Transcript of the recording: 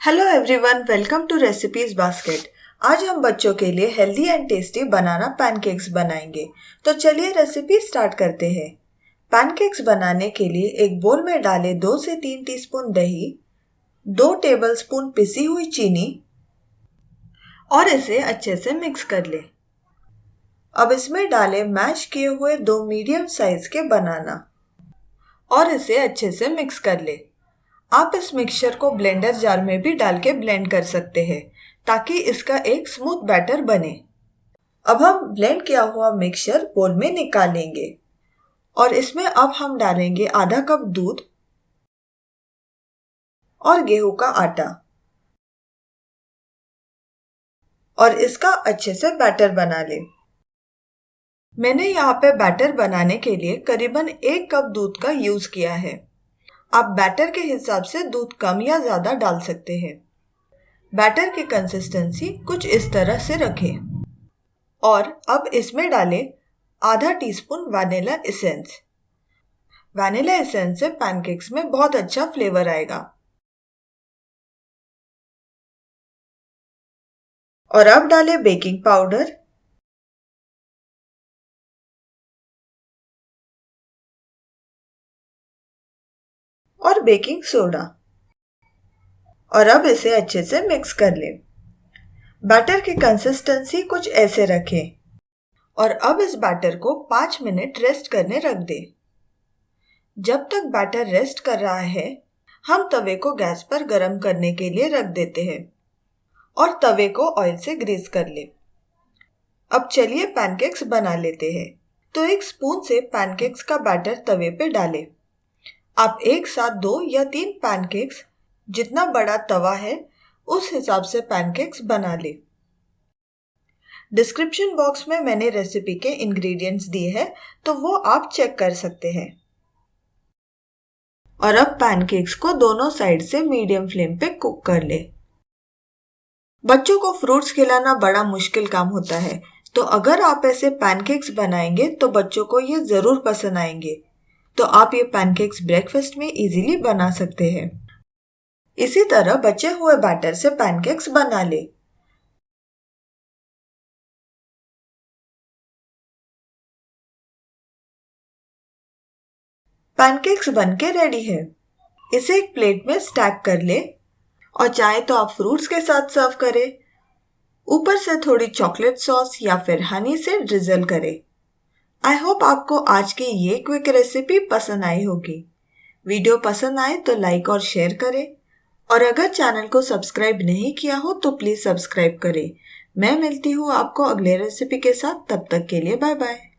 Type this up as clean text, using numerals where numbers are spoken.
Hello everyone, welcome to recipes basket. आज हम बच्चों के लिए healthy and tasty banana pancakes बनाएंगे। तो चलिए रेसिपी स्टार्ट करते हैं। पैनकेक्स बनाने के लिए एक बोल में डालें 2 से 3 टीस्पून दही, 2 टेबलस्पून पिसी हुई चीनी और इसे अच्छे से मिक्स कर लें। अब इसमें डालें मैश किए हुए 2 मीडियम साइज के बनाना और इसे अच्छे से मिक्स कर लें। आप इस मिक्सचर को ब्लेंडर जार में भी डाल के ब्लेंड कर सकते हैं ताकि इसका एक स्मूथ बैटर बने। अब हम ब्लेंड किया हुआ मिक्सचर बोल में निकालेंगे और इसमें अब हम डालेंगे आधा कप दूध और गेहूं का आटा और इसका अच्छे से बैटर बना लें। मैंने यहाँ पे बैटर बनाने के लिए करीबन 1 कप दूध का यूज किया है। आप बैटर के हिसाब से दूध कम या ज्यादा डाल सकते हैं। बैटर की कंसिस्टेंसी कुछ इस तरह से रखें और अब इसमें डालें आधा teaspoon vanilla essence. Vanilla essence से पैनकेक्स में बहुत अच्छा फ्लेवर आएगा। और अब डालें बेकिंग पाउडर और बेकिंग सोडा और अब इसे अच्छे से मिक्स कर लें। बैटर की कंसिस्टेंसी कुछ ऐसे रखें और अब इस बैटर को 5 मिनट रेस्ट करने रख दें। जब तक बैटर रेस्ट कर रहा है, हम तवे को गैस पर गरम करने के लिए रख देते हैं और तवे को ऑयल से ग्रीस कर लें। अब चलिए पैनकेक्स बना लेते हैं। तो एक स्पून से पैनकेक्स का बैटर तवे पे डालें। आप एक साथ 2 या 3 पैनकेक्स, जितना बड़ा तवा है उस हिसाब से पैनकेक्स बना लें। डिस्क्रिप्शन बॉक्स में मैंने रेसिपी के इंग्रेडिएंट्स दिए हैं, तो वो आप चेक कर सकते हैं। और अब पैनकेक्स को दोनों साइड से मीडियम फ्लेम पे कुक कर ले। बच्चों को फ्रूट्स खिलाना बड़ा मुश्किल काम होता है, तो अगर आप ऐसे पैनकेक्स बनाएंगे तो बच्चों को ये जरूर पसंद आएंगे। तो आप ये पैनकेक्स ब्रेकफास्ट में इजीली बना सकते हैं। इसी तरह बचे हुए बैटर से पैनकेक्स बना ले। पैनकेक्स बनके रेडी है। इसे एक प्लेट में स्टैक कर ले और चाहे तो आप फ्रूट्स के साथ सर्व करें। ऊपर से थोड़ी चॉकलेट सॉस या फिर हनी से ड्रिजल करें। आई होप आपको आज की ये क्विक रेसिपी पसंद आई होगी। वीडियो पसंद आए तो लाइक और शेयर करें और अगर चैनल को सब्सक्राइब नहीं किया हो तो प्लीज सब्सक्राइब करें। मैं मिलती हूँ आपको अगले रेसिपी के साथ। तब तक के लिए बाय बाय।